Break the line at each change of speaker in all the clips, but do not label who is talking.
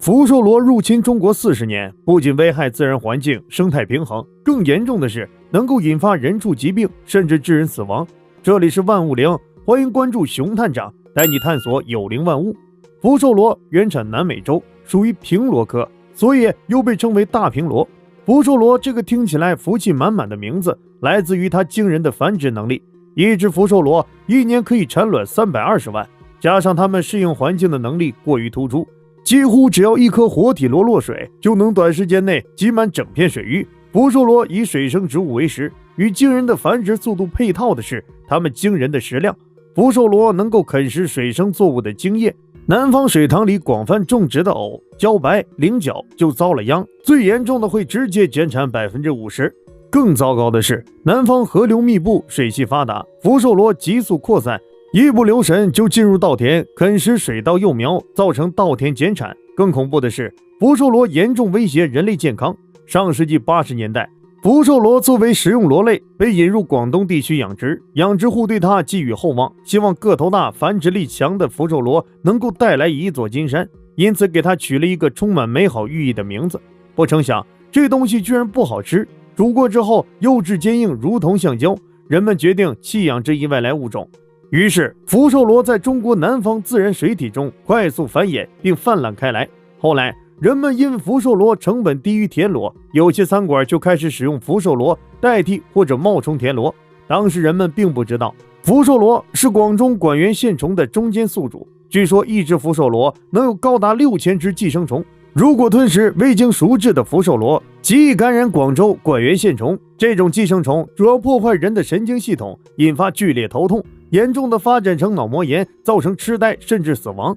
福寿螺入侵中国40年，不仅危害自然环境、生态平衡，更严重的是能够引发人畜疾病，甚至致人死亡。这里是万物灵，欢迎关注熊探长，带你探索有灵万物。福寿螺原产南美洲，属于平螺科，所以又被称为大平螺。福寿螺这个听起来福气满满的名字，来自于它惊人的繁殖能力。一只福寿螺一年可以产卵320万，加上它们适应环境的能力过于突出，几乎只要一颗活体螺落水，就能短时间内挤满整片水域。福寿螺以水生植物为食，与惊人的繁殖速度配套的是它们惊人的食量。福寿螺能够啃食水生作物的精液，南方水塘里广泛种植的藕、茭白、菱角就遭了殃，最严重的会直接减产50%。更糟糕的是，南方河流密布，水系发达，福寿螺急速扩散，一不留神就进入稻田，啃食水稻幼苗，造成稻田减产。更恐怖的是，福寿螺严重威胁人类健康。上世纪80年代，福寿螺作为食用螺类被引入广东地区养殖，养殖户对它寄予厚望，希望个头大、繁殖力强的福寿螺能够带来一座金山，因此给它取了一个充满美好寓意的名字。不成想，这东西居然不好吃，煮过之后幼质坚硬，如同橡胶。人们决定弃养这一外来物种，于是福寿螺在中国南方自然水体中快速繁衍并泛滥开来。后来人们因为福寿螺成本低于田螺，有些餐馆就开始使用福寿螺代替或者冒充田螺。当时人们并不知道，福寿螺是广中管源线虫的中间宿主，据说一只福寿螺能有高达6000只寄生虫。如果吞食未经熟制的福寿螺，极易感染广州管源线虫。这种寄生虫主要破坏人的神经系统，引发剧烈头痛，严重的发展成脑膜炎，造成痴呆甚至死亡。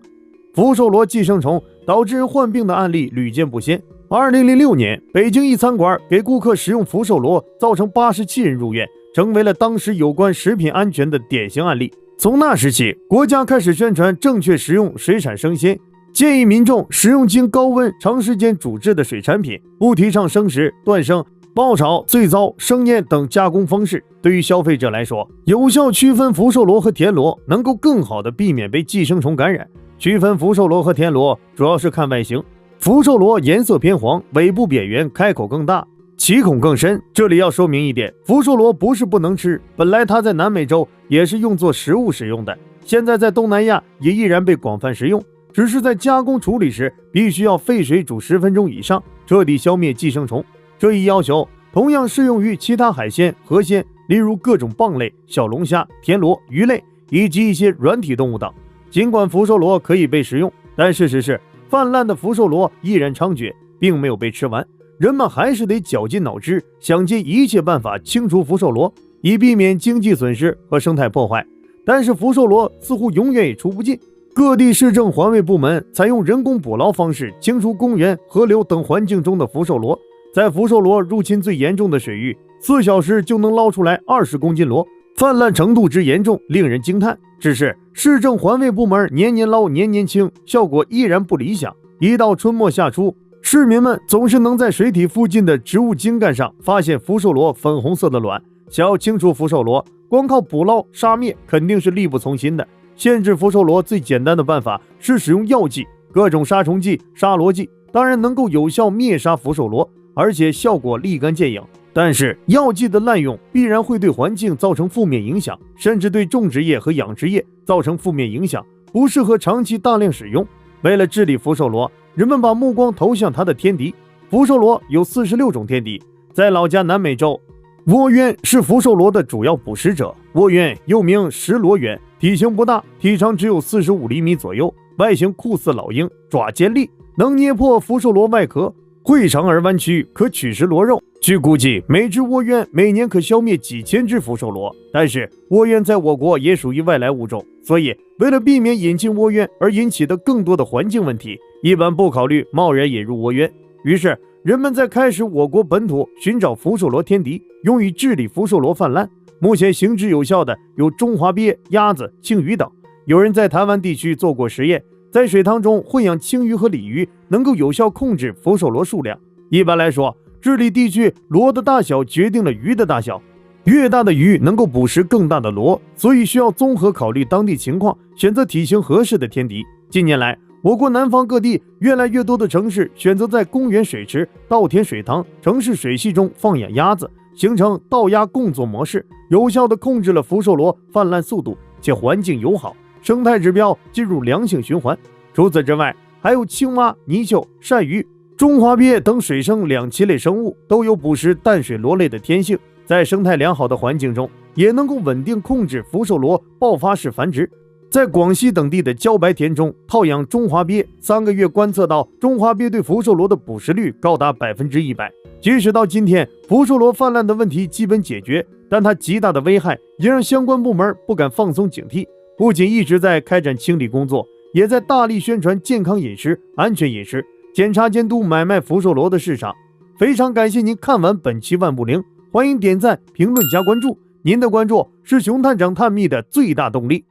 福寿螺寄生虫导致人患病的案例屡见不鲜。2006年，北京一餐馆给顾客食用福寿螺，造成87人入院，成为了当时有关食品安全的典型案例。从那时起，国家开始宣传正确食用水产生鲜，建议民众食用经高温长时间煮制的水产品，不提倡生食、断生、爆炒、醉糟、生腌等加工方式。对于消费者来说，有效区分福寿螺和田螺，能够更好地避免被寄生虫感染。区分福寿螺和田螺主要是看外形，福寿螺颜色偏黄，尾部扁圆，开口更大，鳍孔更深。这里要说明一点，福寿螺不是不能吃，本来它在南美洲也是用作食物使用的，现在在东南亚也依然被广泛食用，只是在加工处理时必须要沸水煮10分钟以上，彻底消灭寄生虫。这一要求同样适用于其他海鲜、河鲜，例如各种蚌类、小龙虾、田螺、鱼类以及一些软体动物等。尽管福寿螺可以被食用，但事实是泛滥的福寿螺依然猖獗，并没有被吃完。人们还是得绞尽脑汁，想尽一切办法清除福寿螺，以避免经济损失和生态破坏。但是福寿螺似乎永远也除不尽。各地市政环卫部门采用人工捕捞方式清除公园、河流等环境中的福寿螺，在福寿螺入侵最严重的水域，4小时就能捞出来20公斤螺，泛滥程度之严重令人惊叹。只是市政环卫部门年年捞年年清，效果依然不理想。一到春末夏初，市民们总是能在水体附近的植物茎干上发现福寿螺粉红色的卵。想要清除福寿螺，光靠捕捞杀灭肯定是力不从心的。限制福寿螺最简单的办法是使用药剂，各种杀虫剂、杀螺剂当然能够有效灭杀福寿螺，而且效果立竿见影。但是药剂的滥用必然会对环境造成负面影响，甚至对种植业和养殖业造成负面影响，不适合长期大量使用。为了治理福寿螺，人们把目光投向它的天敌。福寿螺有46种天敌，在老家南美洲，蜗鸢是福寿螺的主要捕食者。蜗鸢又名石螺鸢，体型不大，体长只有45厘米左右，外形酷似老鹰，爪尖利，能捏破福寿螺外壳，会长而弯曲，可取食螺肉。据估计，每只蜗鸢每年可消灭几千只福寿螺。但是蜗鸢在我国也属于外来物种，所以为了避免引进蜗鸢而引起的更多的环境问题，一般不考虑贸然引入蜗鸢。于是人们在开始我国本土寻找福寿螺天敌，用于治理福寿螺泛滥。目前行之有效的有中华鳖、鸭子、青鱼等。有人在台湾地区做过实验，在水塘中混养青鱼和鲤鱼，能够有效控制福寿螺数量。一般来说，治理地区螺的大小决定了鱼的大小，越大的鱼能够捕食更大的螺，所以需要综合考虑当地情况，选择体型合适的天敌。近年来，我国南方各地越来越多的城市选择在公园水池、稻田水塘、城市水系中放养鸭子，形成稻鸭共作模式，有效地控制了福寿螺泛滥速度，且环境友好，生态指标进入良性循环。除此之外，还有青蛙、泥鳅、鳝鱼、中华鳖等水生两栖类生物都有捕食淡水螺类的天性，在生态良好的环境中，也能够稳定控制福寿螺爆发式繁殖。在广西等地的茭白田中套养中华鳖，3个月观测到中华鳖对福寿螺的捕食率高达100%。即使到今天，福寿螺泛滥的问题基本解决，但它极大的危害也让相关部门不敢放松警惕，不仅一直在开展清理工作，也在大力宣传健康饮食、安全饮食，检查监督买卖福寿螺的市场。非常感谢您看完本期万不灵，欢迎点赞、评论、加关注，您的关注是熊探长探秘的最大动力。